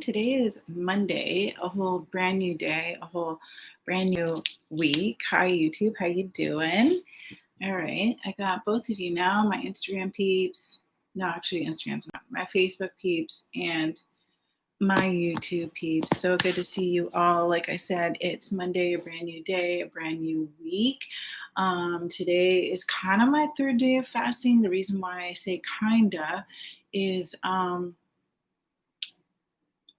Today is Monday, a whole brand new day, a whole brand new week. Hi YouTube, how you doing? All right, I got both of you now, my Instagram peeps. No, actually Instagram's not. My Facebook peeps and my YouTube peeps. So good to see you all. Like I said, it's Monday, a brand new day, a brand new week. Today is kind of my third day of fasting. The reason why I say kinda is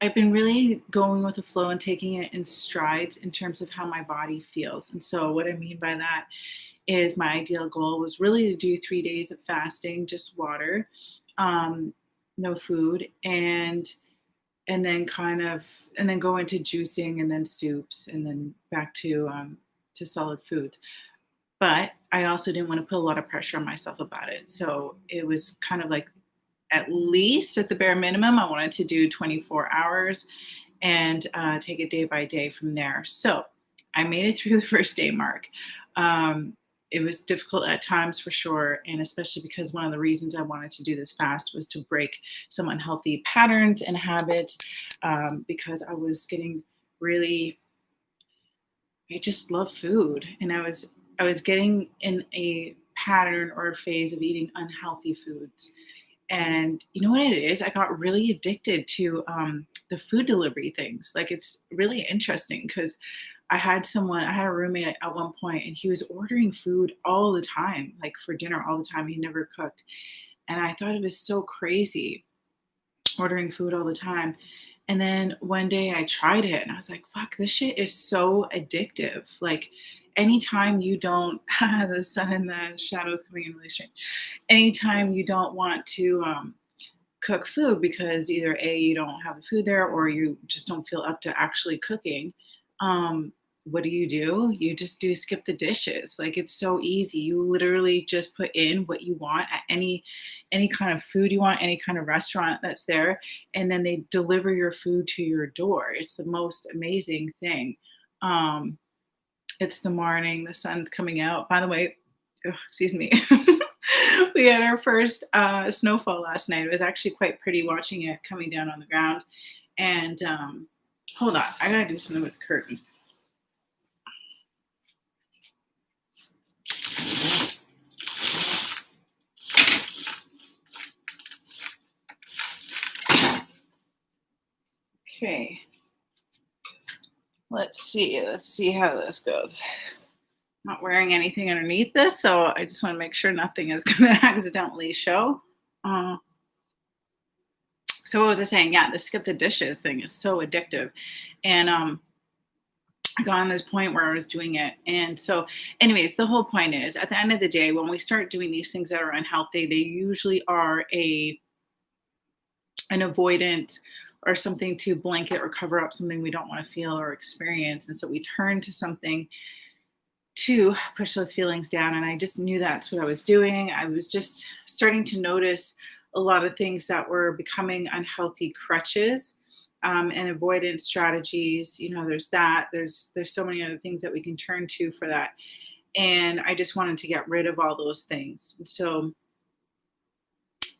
I've been really going with the flow and taking it in strides in terms of how my body feels. And so, what I mean by that is my ideal goal was really to do 3 days of fasting, just water, um, no food, and then kind of and then go into juicing and then soups and then back to solid food. But I also didn't want to put a lot of pressure on myself about it. So it was kind of like at least at the bare minimum, I wanted to do 24 hours and take it day by day from there. So I made it through the first day mark. Um, it was difficult at times for sure, and especially because one of the reasons I wanted to do this fast was to break some unhealthy patterns and habits because I was getting really, I just love food, and I was getting in a pattern or a phase of eating unhealthy foods. And you know what it is? I got really addicted to the food delivery things. Like it's really interesting because I had a roommate at one point, and he was ordering food all the time, like for dinner all the time. He never cooked. And I thought it was so crazy ordering food all the time. And then one day I tried it and I was like, fuck, this shit is so addictive. Like anytime you don't, the sun and the shadows coming in really strange. Anytime you don't want to cook food because either A, you don't have the food there or you just don't feel up to actually cooking, um, what do? You just do skip the dishes. Like it's so easy. You literally just put in what you want at any kind of food you want, any kind of restaurant that's there, and then they deliver your food to your door. It's the most amazing thing. Um, it's the morning, the sun's coming out. By the way, excuse me. We had our first snowfall last night. It was actually quite pretty watching it coming down on the ground. And hold on, I gotta do something with the curtain. Okay, let's see. Let's see how this goes. Not wearing anything underneath this, so I just want to make sure nothing is going to accidentally show. Uh, so what was I saying? Yeah, the skip the dishes thing is so addictive, and I got on this point where I was doing it. And so, anyways, the whole point is at the end of the day, when we start doing these things that are unhealthy, they usually are an avoidant or something to blanket or cover up something we don't want to feel or experience. And so we turn to something to push those feelings down. And I just knew that's what I was doing. I was just starting to notice a lot of things that were becoming unhealthy crutches and avoidance strategies. You know, there's that. There's so many other things that we can turn to for that. And I just wanted to get rid of all those things. So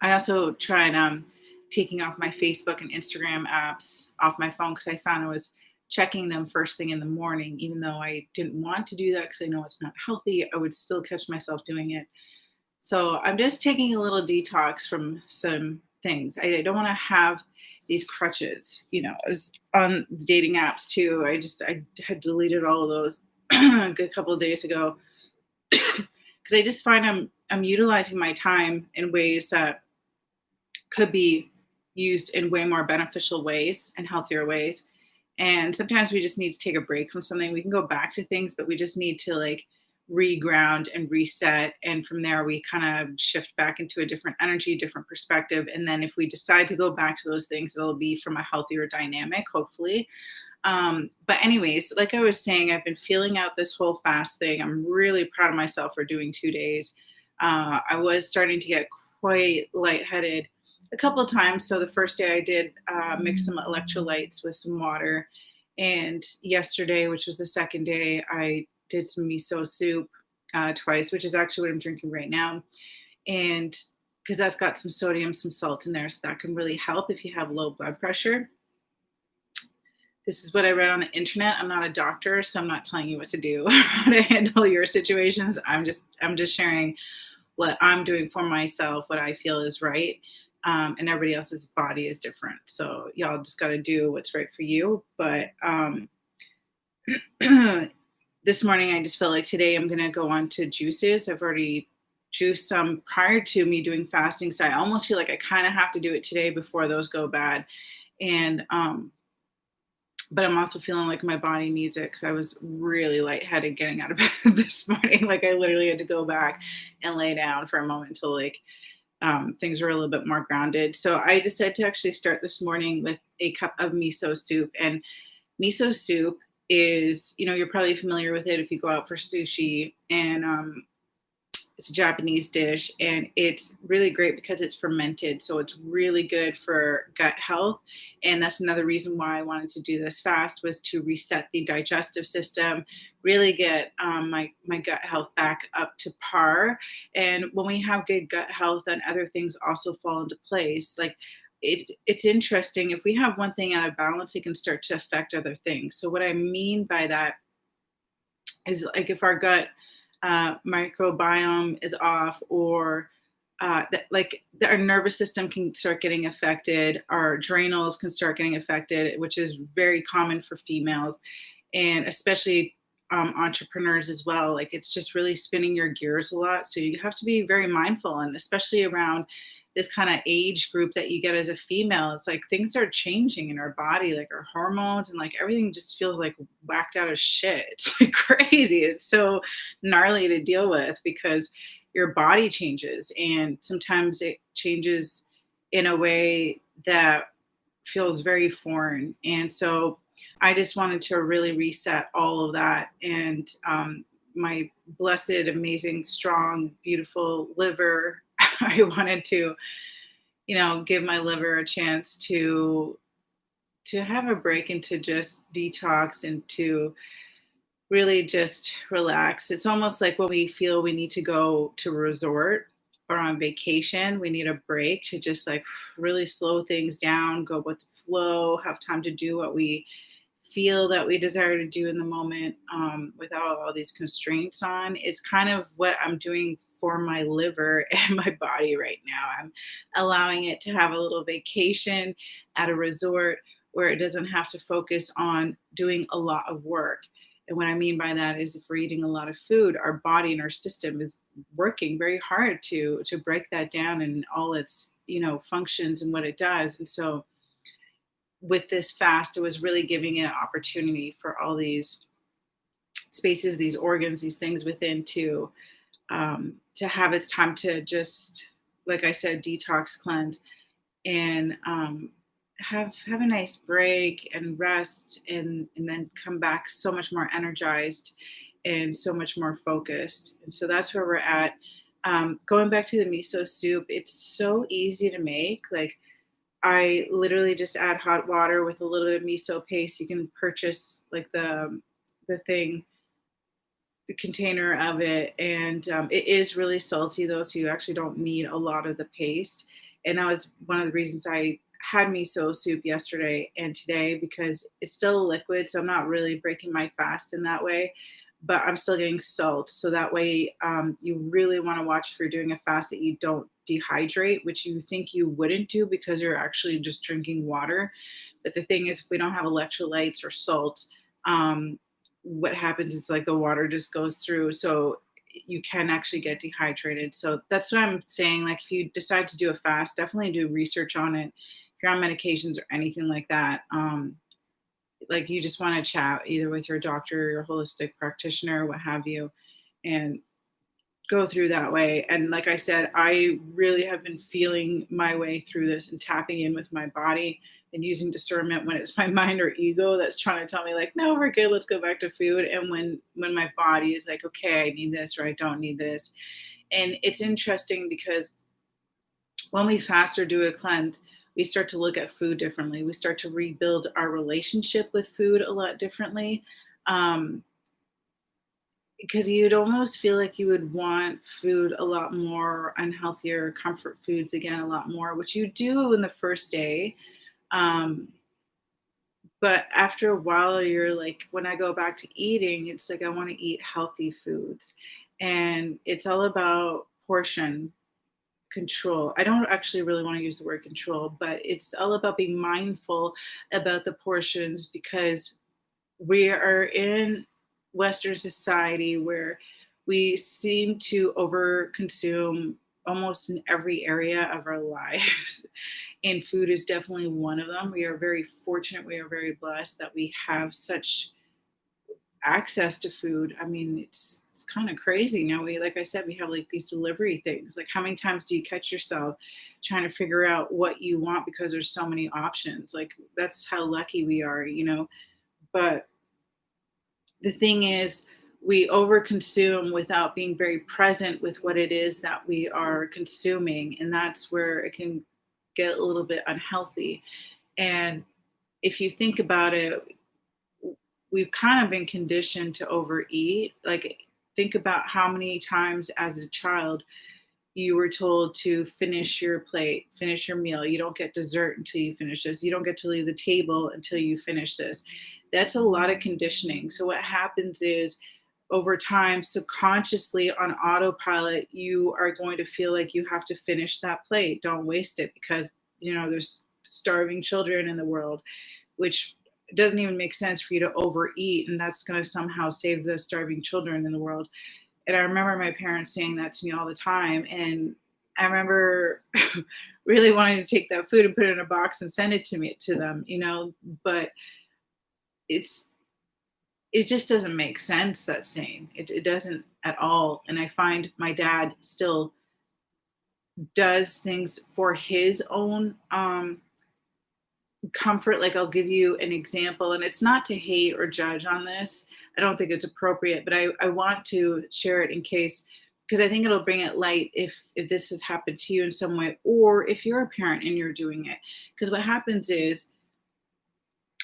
I also tried taking off my Facebook and Instagram apps off my phone because I found I was checking them first thing in the morning, even though I didn't want to do that because I know it's not healthy. I would still catch myself doing it. So I'm just taking a little detox from some things. I don't want to have these crutches. You know, I was on the dating apps too. I had deleted all of those a good couple of days ago because I just find I'm utilizing my time in ways that could be used in way more beneficial ways and healthier ways. And sometimes we just need to take a break from something. We can go back to things, but we just need to like reground and reset. And from there, we kind of shift back into a different energy, different perspective. And then if we decide to go back to those things, it'll be from a healthier dynamic, hopefully. But anyways, like I was saying, I've been feeling out this whole fast thing. I'm really proud of myself for doing 2 days. I was starting to get quite lightheaded a couple of times. So the first day I did mix some electrolytes with some water. And yesterday, which was the second day, I did some miso soup twice, which is actually what I'm drinking right now. And because that's got some sodium, some salt in there. So that can really help if you have low blood pressure. this is what I read on the internet. I'm not a doctor, so I'm not telling you what to do, how to handle your situations. I'm just sharing what I'm doing for myself, what I feel is right. And everybody else's body is different. So y'all just got to do what's right for you. But this morning, I just feel like today I'm going to go on to juices. I've already juiced some prior to me doing fasting. So I almost feel like I kind of have to do it today before those go bad. And, but I'm also feeling like my body needs it because I was really lightheaded getting out of bed this morning. Like I literally had to go back and lay down for a moment until like things were a little bit more grounded. So I decided to actually start this morning with a cup of miso soup. And miso soup is, you're probably familiar with it if you go out for sushi. And it's a Japanese dish, and it's really great because it's fermented. So it's really good for gut health. And that's another reason why I wanted to do this fast, was to reset the digestive system, really get my gut health back up to par. And when we have good gut health, then other things also fall into place. Like it's interesting. If we have one thing out of balance, it can start to affect other things. So what I mean by that is like if our gut microbiome is off, or our nervous system can start getting affected, our adrenals can start getting affected, which is very common for females, and especially entrepreneurs as well. Like it's just really spinning your gears a lot. So you have to be very mindful, and especially around this kind of age group that you get as a female, it's like things are changing in our body, like our hormones and like everything just feels like whacked out of shit. It's like crazy. It's so gnarly to deal with because your body changes, and sometimes it changes in a way that feels very foreign. And so I just wanted to really reset all of that. And my blessed, amazing, strong, beautiful liver, I wanted to, give my liver a chance to have a break and to just detox and to really just relax. It's almost like when we feel we need to go to a resort or on vacation, we need a break to just like really slow things down, go with the flow, have time to do what we feel that we desire to do in the moment, without all these constraints on. It's kind of what I'm doing for my liver and my body right now. I'm allowing it to have a little vacation at a resort where it doesn't have to focus on doing a lot of work. And what I mean by that is if we're eating a lot of food, our body and our system is working very hard to break that down and all its, functions and what it does. And so with this fast, it was really giving it an opportunity for all these spaces, these organs, these things within to have its time to just, like I said, detox, cleanse, and have a nice break and rest, and then come back so much more energized and so much more focused. And so that's where we're at. Going back to the miso soup, it's so easy to make. Like I literally just add hot water with a little bit of miso paste. You can purchase like the thing, the container of it, and it is really salty though, so you actually don't need a lot of the paste. And that was one of the reasons I had miso soup yesterday and today, because it's still a liquid, so I'm not really breaking my fast in that way, but I'm still getting salt. So that way, you really want to watch if you're doing a fast that you don't dehydrate, which you think you wouldn't do because you're actually just drinking water. But the thing is, if we don't have electrolytes or salt, what happens is like the water just goes through. So you can actually get dehydrated. So that's what I'm saying. Like if you decide to do a fast, definitely do research on it. If you're on medications or anything like that, like you just want to chat either with your doctor, your holistic practitioner, what have you, and go through that way. And like I said, I really have been feeling my way through this and tapping in with my body and using discernment when it's my mind or ego that's trying to tell me like, no, we're good, let's go back to food. And when my body is like, okay, I need this or I don't need this. And it's interesting because when we fast or do a cleanse, we start to look at food differently. We start to rebuild our relationship with food a lot differently. Um, because you'd almost feel like you would want food a lot more, unhealthier comfort foods again a lot more, which you do in the first day. Um, But after a while, you're like, when I go back to eating, it's like I want to eat healthy foods. And it's all about portion control. I don't actually really want to use the word control, but it's all about being mindful about the portions because we are in Western society where we seem to overconsume almost in every area of our lives. And food is definitely one of them. We are very fortunate. We are very blessed that we have such access to food. I mean, it's kind of crazy now. We, like I said, we have like these delivery things. Like, how many times do you catch yourself trying to figure out what you want because there's so many options? Like, that's how lucky we are, you know. But the thing is, we overconsume without being very present with what it is that we are consuming, and that's where it can get a little bit unhealthy. And if you think about it, we've kind of been conditioned to overeat. Like, think about how many times as a child you were told to finish your plate, finish your meal. You don't get dessert until you finish this. You don't get to leave the table until you finish this. That's a lot of conditioning. So what happens is, over time, subconsciously on autopilot, you are going to feel like you have to finish that plate. Don't waste it because, there's starving children in the world, which doesn't even make sense for you to overeat, and that's going to somehow save the starving children in the world. And I remember my parents saying that to me all the time. And I remember really wanting to take that food and put it in a box and send it to them, but it's it just doesn't make sense, that saying. It doesn't at all. And I find my dad still does things for his own comfort. Like, I'll give you an example, and it's not to hate or judge on this. I don't think it's appropriate, but I want to share it in case, because I think it'll bring it light if this has happened to you in some way, or if you're a parent and you're doing it. Because what happens is,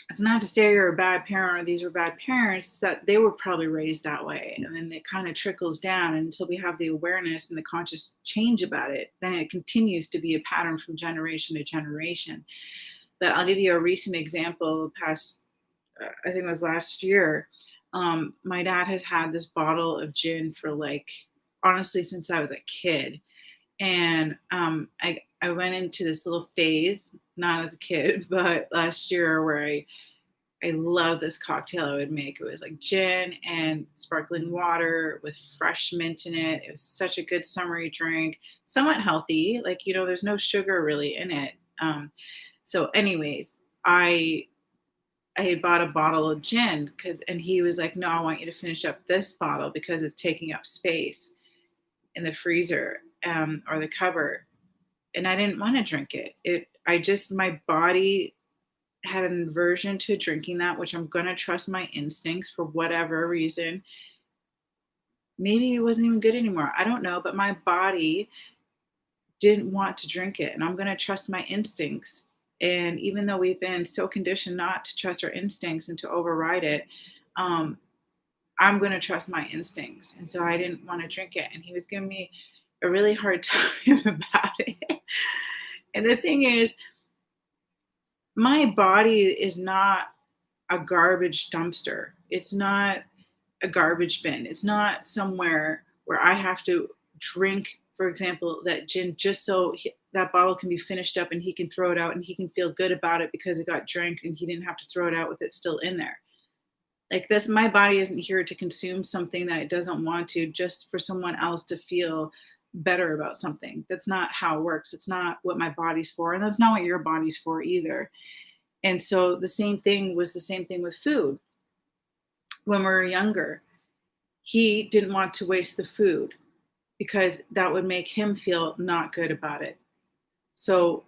it's not to say you're a bad parent or these are bad parents, it's that they were probably raised that way. And then it kind of trickles down, and until we have the awareness and the conscious change about it, then it continues to be a pattern from generation to generation. But I'll give you a recent example. Past, I think it was last year. My dad has had this bottle of gin for, like, honestly, since I was a kid. And I went into this little phase, not as a kid, but last year, where I love this cocktail I would make. It was like gin and sparkling water with fresh mint in it. It was such a good summery drink, somewhat healthy. Like, there's no sugar really in it. So, anyways, I had bought a bottle of gin, and he was like, "No, I want you to finish up this bottle because it's taking up space in the freezer, or the cupboard." And I didn't want to drink it. My body had an aversion to drinking that, which I'm gonna trust my instincts for whatever reason. Maybe it wasn't even good anymore. I don't know, but my body didn't want to drink it, and I'm going to trust my instincts. And even though we've been so conditioned not to trust our instincts and to override it, um, I'm going to trust my instincts. And so I didn't want to drink it. And he was giving me a really hard time about it. And the thing is, my body is not a garbage dumpster. It's not a garbage bin. It's not somewhere where I have to drink, for example, that gin just so that bottle can be finished up and he can throw it out and he can feel good about it because it got drank and he didn't have to throw it out with it still in there. Like, this, my body isn't here to consume something that it doesn't want to just for someone else to feel better about something. That's not how it works. It's not what my body's for, and that's not what your body's for either. And so the same thing was the same thing with food. When we were younger, he didn't want to waste the food because that would make him feel not good about it. So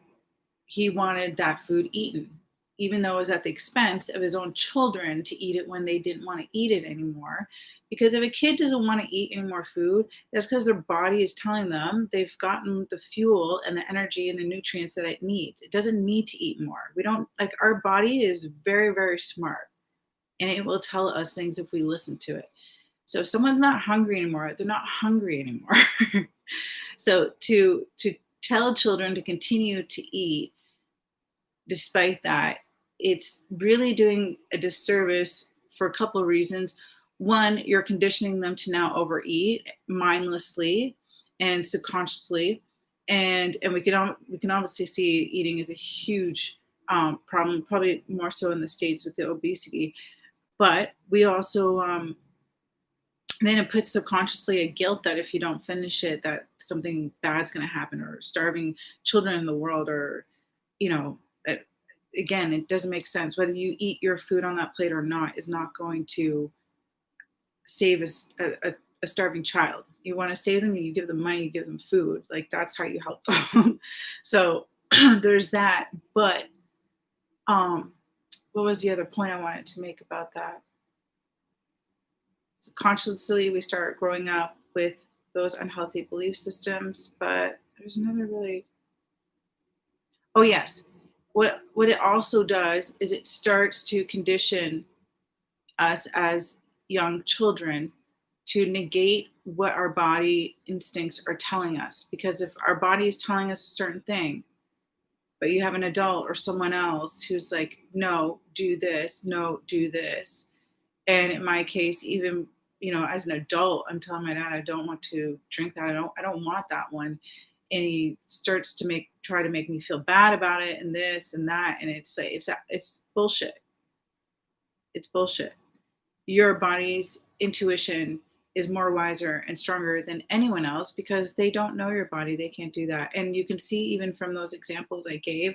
he wanted that food eaten, even though it was at the expense of his own children to eat it when they didn't want to eat it anymore. Because if a kid doesn't want to eat any more food, that's because their body is telling them they've gotten the fuel and the energy and the nutrients that it needs. It doesn't need to eat more. We don't, like, our body is very, very smart, and it will tell us things if we listen to it. So if someone's not hungry anymore, they're not hungry anymore. So to tell children to continue to eat despite that it's really doing a disservice for a couple of reasons. One, you're conditioning them to now overeat mindlessly and subconsciously, and we can obviously see eating is a huge problem, probably more so in the states with the obesity. But we also then it puts subconsciously a guilt that if you don't finish it, that something bad's going to happen, or starving children in the world, or you know, it, again, it doesn't make sense. Whether you eat your food on that plate or not is not going to save a starving child. You want to save them, you give them money, you give them food. Like that's how you help them. So there's that. But um, what was the other point I wanted to make about that? Subconsciously, we start growing up with those unhealthy belief systems. But there's another really, oh yes, what it also does is it starts to condition us as young children to negate what our body instincts are telling us. Because if our body is telling us a certain thing, but you have an adult or someone else who's like, no, do this, no, do this. And in my case, even as an adult, I'm telling my dad I don't want to drink that. I don't want that one. And he starts to try to make me feel bad about it and this and that. And it's like it's bullshit. It's bullshit. Your body's intuition is more wiser and stronger than anyone else because they don't know your body. They can't do that. And you can see even from those examples I gave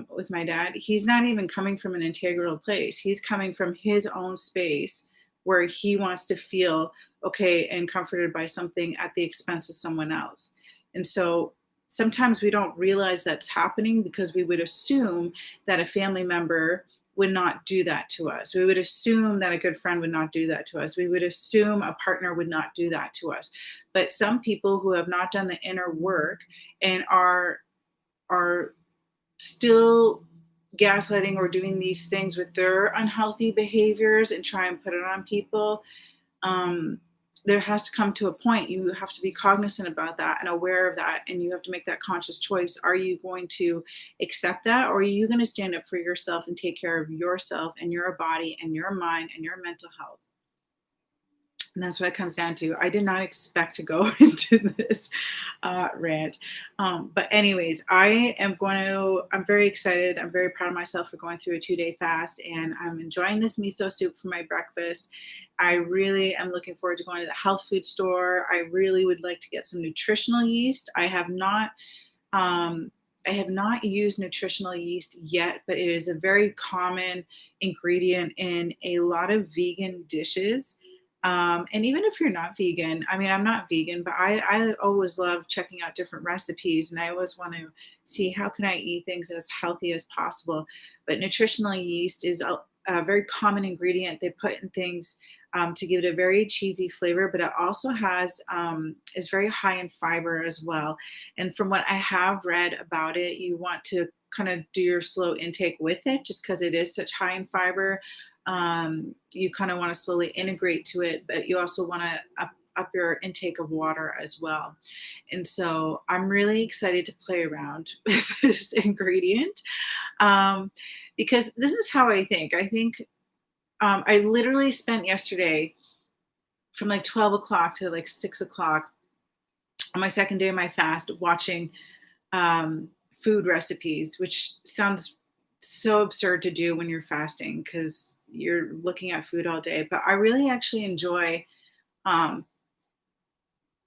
with my dad, he's not even coming from an integral place. He's coming from his own space where he wants to feel okay and comforted by something at the expense of someone else. And so sometimes we don't realize that's happening because we would assume that a family member would not do that to us. We would assume that a good friend would not do that to us. We would assume a partner would not do that to us. But some people who have not done the inner work and are still gaslighting or doing these things with their unhealthy behaviors and try and put it on people, there has to come to a point you have to be cognizant about that and aware of that, and you have to make that conscious choice. Are you going to accept that, or are you going to stand up for yourself and take care of yourself and your body and your mind and your mental health? And that's what it comes down to. I did not expect to go into this rant. But anyways, I'm very excited. I'm very proud of myself for going through a 2-day fast, and I'm enjoying this miso soup for my breakfast. I really am looking forward to going to the health food store. I really would like to get some nutritional yeast. Um, I have not used nutritional yeast yet, but it is a very common ingredient in a lot of vegan dishes. And even if you're not vegan, I mean, I'm not vegan, but I always love checking out different recipes, and I always want to see how can I eat things as healthy as possible. But nutritional yeast is a very common ingredient they put in things to give it a very cheesy flavor, but it also is very high in fiber as well. And from what I have read about it, you want to kind of do your slow intake with it just because it is such high in fiber. You kind of want to slowly integrate to it, but you also want to up your intake of water as well. And so I'm really excited to play around with this ingredient because this is how I think. I think I literally spent yesterday from like 12 o'clock to like 6 o'clock on my second day of my fast watching food recipes, which sounds so absurd to do when you're fasting because you're looking at food all day. But I really actually enjoy um,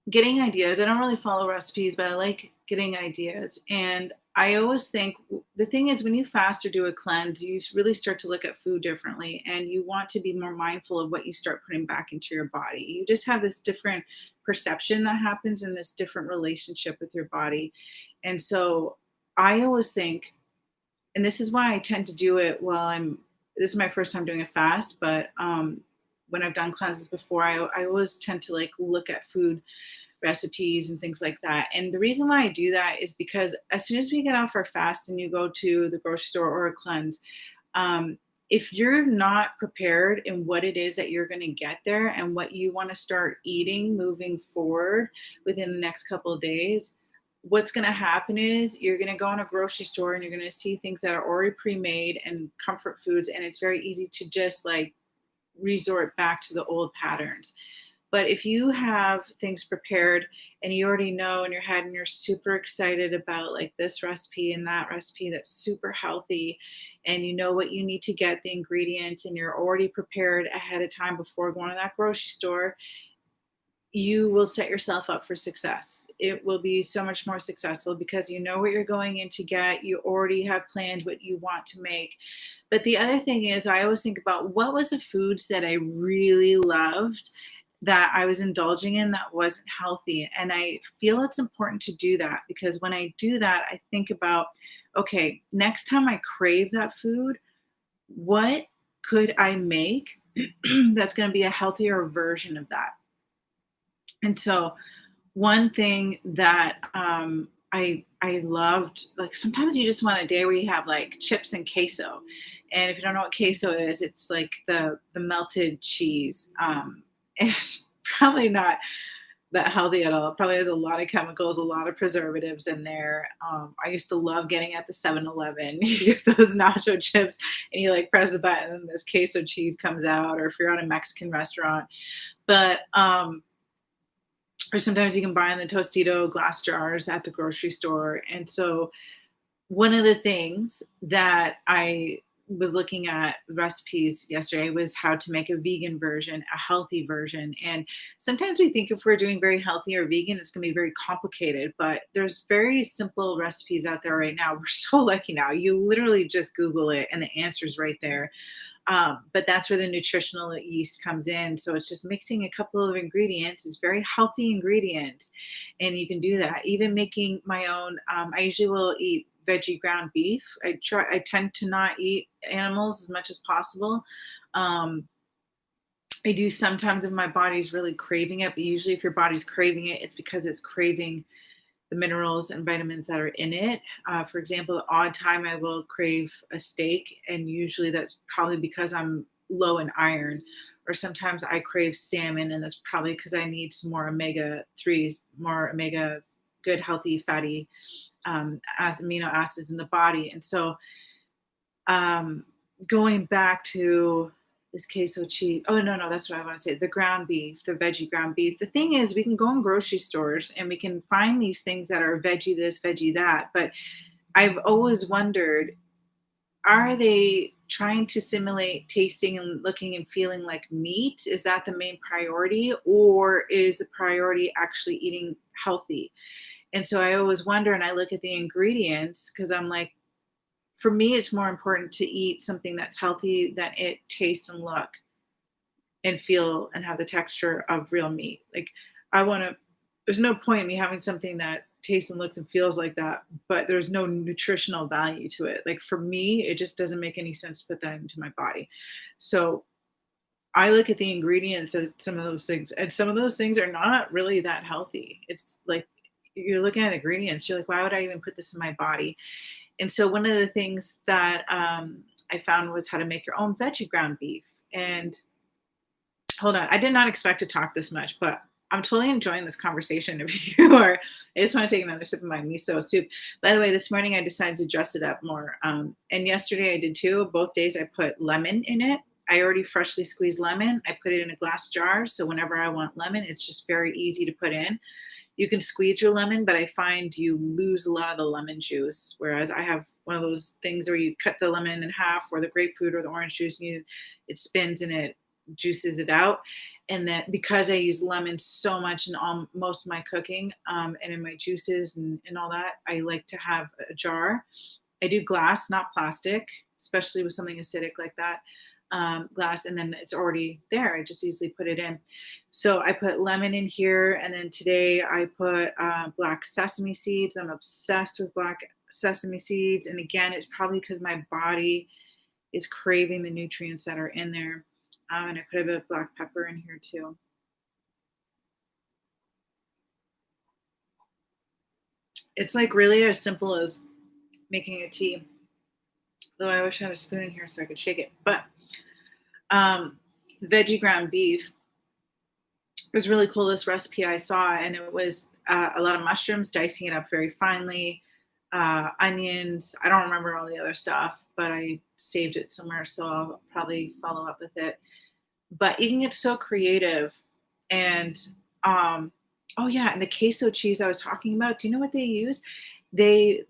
getting ideas. I don't really follow recipes, but I like getting ideas. And I always think the thing is, when you fast or do a cleanse, you really start to look at food differently, and you want to be more mindful of what you start putting back into your body. You just have this different perception that happens in this different relationship with your body. And so I always think, and this is why I tend to do it this is my first time doing a fast, but when I've done cleanses before, I always tend to like look at food recipes and things like that. And the reason why I do that is because as soon as we get off our fast and you go to the grocery store or a cleanse, if you're not prepared in what it is that you're going to get there and what you want to start eating moving forward within the next couple of days, what's going to happen is you're going to go in a grocery store and you're going to see things that are already pre-made and comfort foods, and it's very easy to just like resort back to the old patterns. But if you have things prepared and you already know in your head and you're super excited about like this recipe and that recipe that's super healthy, and you know what you need to get, the ingredients, and you're already prepared ahead of time before going to that grocery store, you will set yourself up for success. It will be so much more successful because you know what you're going in to get. You already have planned what you want to make. But the other thing is, I always think about what was the foods that I really loved that I was indulging in that wasn't healthy. And I feel it's important to do that because when I do that, I think about, okay, next time I crave that food, what could I make that's going to be a healthier version of that? And so one thing that I loved, like sometimes you just want a day where you have like chips and queso. And if you don't know what queso is, it's like the melted cheese. It's probably not that healthy at all. It probably has a lot of chemicals, a lot of preservatives in there. I used to love getting at the 7-Eleven. You get those nacho chips and you like press the button and this queso cheese comes out, or if you're at a Mexican restaurant. But or sometimes you can buy in the Tostito glass jars at the grocery store. And so one of the things that I was looking at recipes yesterday was how to make a vegan version, a healthy version. And sometimes we think if we're doing very healthy or vegan, it's going to be very complicated, but there's very simple recipes out there right now. We're so lucky now. You literally just Google it and the answer's right there. But that's where the nutritional yeast comes in. So it's just mixing a couple of ingredients. It's very healthy ingredients, and you can do that. Even making my own. I usually will eat veggie ground beef. I tend to not eat animals as much as possible. Um, I do sometimes if my body's really craving it, but usually if your body's craving it, it's because it's craving the minerals and vitamins that are in it. For example, the odd time I will crave a steak, and usually that's probably because I'm low in iron. Or sometimes I crave salmon, and that's probably because I need some more omega 3s, more omega good, healthy, fatty amino acids in the body. And so um, going back to this queso cheese. Oh no, that's what I want to say. The ground beef, the veggie ground beef. The thing is, we can go in grocery stores and we can find these things that are veggie this, veggie that. But I've always wondered, are they trying to simulate tasting and looking and feeling like meat? Is that the main priority, or is the priority actually eating healthy? And so I always wonder, and I look at the ingredients because I'm like, for me, it's more important to eat something that's healthy than it tastes and look and feel and have the texture of real meat. Like I want to, there's no point in me having something that tastes and looks and feels like that, but there's no nutritional value to it. Like for me, it just doesn't make any sense to put that into my body. So I look at the ingredients of some of those things, and some of those things are not really that healthy. It's like you're looking at the ingredients, you're like, why would I even put this in my body? And so one of the things that I found was how to make your own veggie ground beef. And hold on, I did not expect to talk this much, but I'm totally enjoying this conversation. If you are, I just want to take another sip of my miso soup. By the way, this morning I decided to dress it up more. And yesterday I did too. Both days I put lemon in it. I already freshly squeezed lemon. I put it in a glass jar. So whenever I want lemon, it's just very easy to put in. You can squeeze your lemon, but I find you lose a lot of the lemon juice. Whereas I have one of those things where you cut the lemon in half, or the grapefruit or the orange juice, and it spins and it juices it out. And that because I use lemon so much in most of my cooking and in my juices and all that, I like to have a jar. I do glass, not plastic, especially with something acidic like that. Glass, and then it's already there. I just easily put it in. So I put lemon in here, and then today I put black sesame seeds. I'm obsessed with black sesame seeds, and again, it's probably because my body is craving the nutrients that are in there. And I put a bit of black pepper in here too. It's like really as simple as making a tea. Though I wish I had a spoon in here so I could shake it. But um, veggie ground beef, it was really cool, this recipe I saw, and it was a lot of mushrooms, dicing it up very finely, onions. I don't remember all the other stuff, but I saved it somewhere, so I'll probably follow up with it. But you can get so creative. And um, oh yeah, and the queso cheese I was talking about. Do you know what they use? They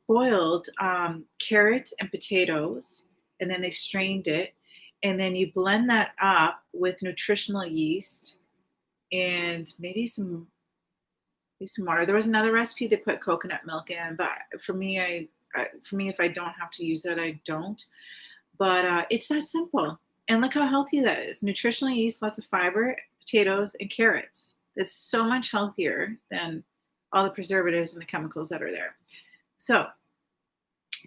boiled carrots and potatoes, and then they strained it, and then you blend that up with nutritional yeast and maybe some water. There was another recipe they put coconut milk in, but for me, for me, if I don't have to use that, I don't. But it's that simple. And look how healthy that is. Nutritional yeast, lots of fiber, potatoes, and carrots. That's so much healthier than all the preservatives and the chemicals that are there. So,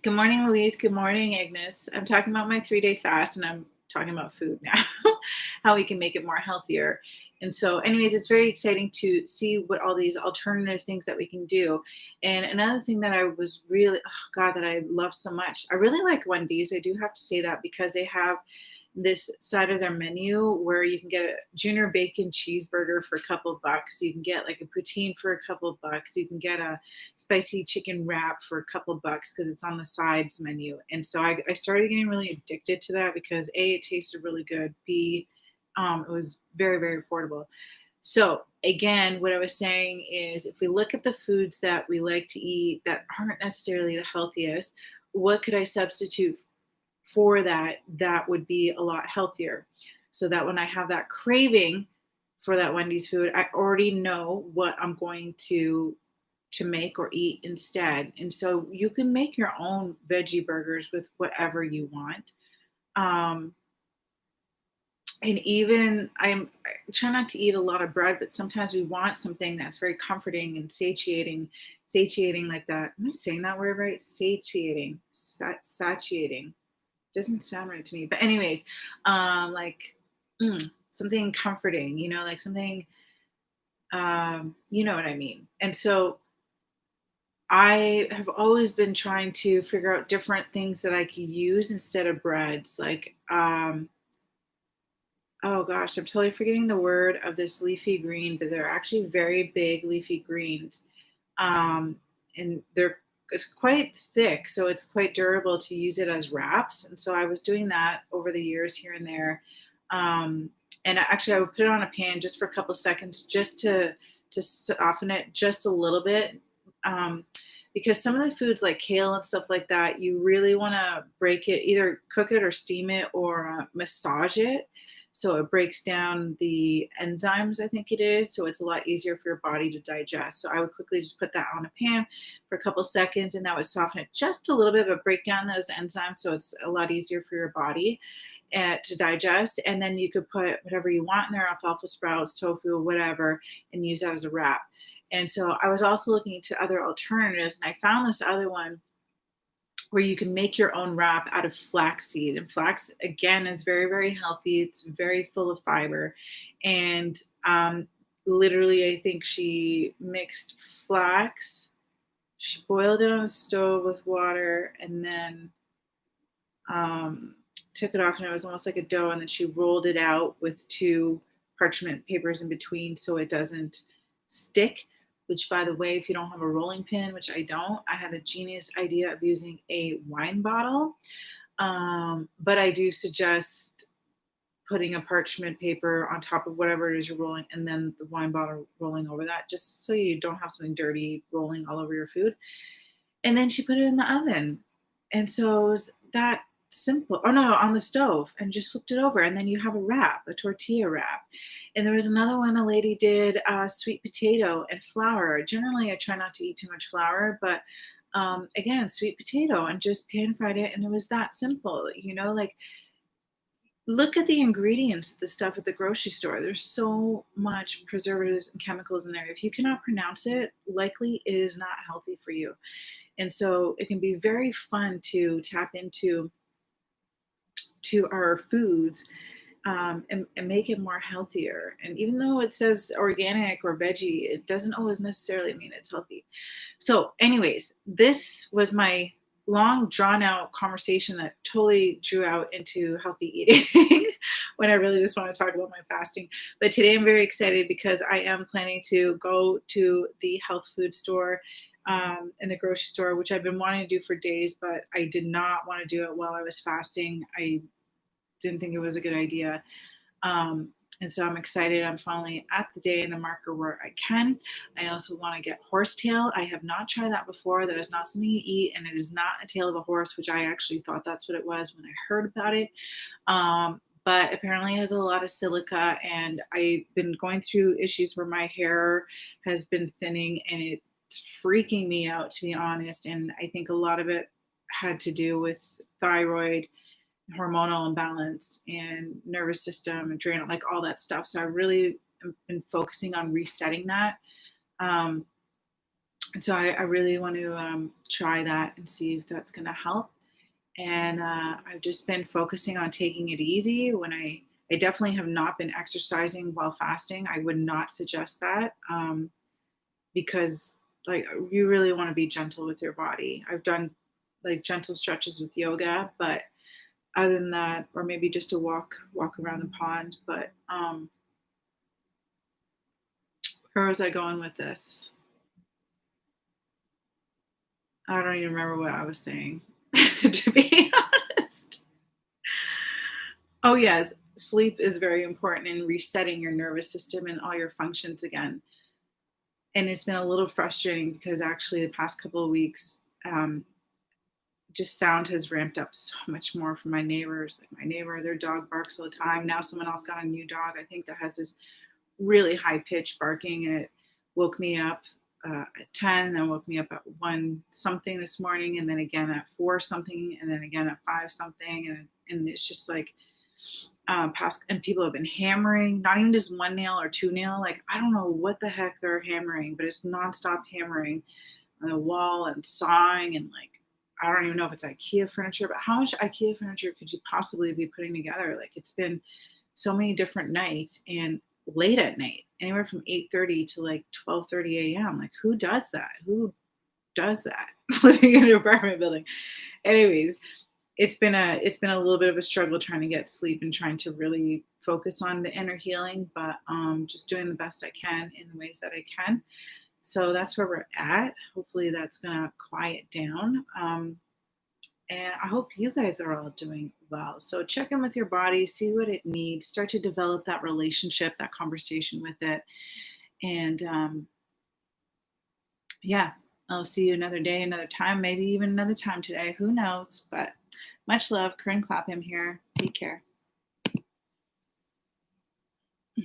good morning, Louise. Good morning, Agnes. I'm talking about my 3-day fast, and I'm talking about food now, how we can make it more healthier. And so, anyways, it's very exciting to see what all these alternative things that we can do. And another thing that I was really, oh God, that I love so much, I really like Wendy's. I do have to say that because they have this side of their menu where you can get a junior bacon cheeseburger for a couple bucks. You can get like a poutine for a couple bucks. You can get a spicy chicken wrap for a couple bucks because it's on the sides menu. And so I started getting really addicted to that because A, it tasted really good. B, it was very, very affordable. So again, what I was saying is if we look at the foods that we like to eat that aren't necessarily the healthiest, what could I substitute for that that would be a lot healthier? So that when I have that craving for that Wendy's food, I already know what I'm going to make or eat instead. And so you can make your own veggie burgers with whatever you want. Um, and even I try not to eat a lot of bread, but sometimes we want something that's very comforting and satiating like that. Am I saying that word right? Satiating. Doesn't sound right to me. But anyways, like something comforting, like something, you know what I mean. And so I have always been trying to figure out different things that I could use instead of breads. Like, oh gosh, I'm totally forgetting the word of this leafy green, but they're actually very big leafy greens. Um, and they're it's quite thick, so it's quite durable to use it as wraps. And so I was doing that over the years here and there. Um, and actually, I would put it on a pan just for a couple seconds, just to soften it just a little bit. Um, because some of the foods like kale and stuff like that, you really want to break it, either cook it or steam it or massage it. So it breaks down the enzymes, I think it is. So it's a lot easier for your body to digest. So I would quickly just put that on a pan for a couple seconds and that would soften it just a little bit, but break down those enzymes. So it's a lot easier for your body to digest. And then you could put whatever you want in there, alfalfa sprouts, tofu, whatever, and use that as a wrap. And so I was also looking into other alternatives and I found this other one where you can make your own wrap out of flaxseed. And flax, again, is very, very healthy. It's very full of fiber. And literally, I think she mixed flax, she boiled it on the stove with water, and then took it off, and it was almost like a dough. And then she rolled it out with two parchment papers in between so it doesn't stick. Which, by the way, if you don't have a rolling pin, which I don't, I had the genius idea of using a wine bottle. But I do suggest putting a parchment paper on top of whatever it is you're rolling, and then the wine bottle rolling over that, just so you don't have something dirty rolling all over your food. And then she put it in the oven. And so it was that simple. Oh no, on the stove and just flipped it over. And then you have a wrap, a tortilla wrap. And there was another one a lady did sweet potato and flour. Generally, I try not to eat too much flour, but again, sweet potato and just pan fried it. And it was that simple, like look at the ingredients, the stuff at the grocery store. There's so much preservatives and chemicals in there. If you cannot pronounce it, likely it is not healthy for you. And so it can be very fun to tap into our foods and make it more healthier. And even though it says organic or veggie, it doesn't always necessarily mean it's healthy. So, anyways, this was my long drawn out conversation that totally drew out into healthy eating when I really just want to talk about my fasting. But today I'm very excited because I am planning to go to the health food store in the grocery store, which I've been wanting to do for days, but I did not want to do it while I was fasting. I didn't think it was a good idea. Um, and so I'm excited. I'm finally at the day and the marker where I can. I also want to get horsetail. I have not tried that before. That is not something you eat, and it is not a tail of a horse, which I actually thought that's what it was when I heard about it. But apparently it has a lot of silica, and I've been going through issues where my hair has been thinning, and it's freaking me out, to be honest. And I think a lot of it had to do with thyroid, hormonal imbalance, and nervous system, adrenal, like all that stuff. So I really have been focusing on resetting that. Um, and so I really want to try that and see if that's going to help. And I've just been focusing on taking it easy. I definitely have not been exercising while fasting. I would not suggest that because like you really want to be gentle with your body. I've done like gentle stretches with yoga, but other than that, or maybe just a walk around the pond. But where was I going with this? I don't even remember what I was saying, to be honest. Oh yes, sleep is very important in resetting your nervous system and all your functions again. And it's been a little frustrating because actually the past couple of weeks, just sound has ramped up so much more from my neighbors. Like my neighbor, their dog barks all the time. Now someone else got a new dog, I think, that has this really high pitched barking, and it woke me up at 10, then woke me up at 1 something this morning, and then again at 4 something, and then again at 5 something. And it's just like, past, and people have been hammering, not even just one nail or two nail. Like, I don't know what the heck they're hammering, but it's nonstop hammering on the wall and sawing. And like, I don't even know if it's IKEA furniture, but how much IKEA furniture could you possibly be putting together? Like, it's been so many different nights and late at night, anywhere from 8:30 to like 12:30 a.m. Like, who does that? Who does that? Living in an apartment building. Anyways, it's been a little bit of a struggle trying to get sleep and trying to really focus on the inner healing, but just doing the best I can in the ways that I can. So that's where we're at. Hopefully that's gonna quiet down. And I hope you guys are all doing well. So check in with your body, see what it needs, start to develop that relationship, that conversation with it. And yeah, I'll see you another day, another time, maybe even another time today. Who knows? But much love. Corinne Clapham here. Take care.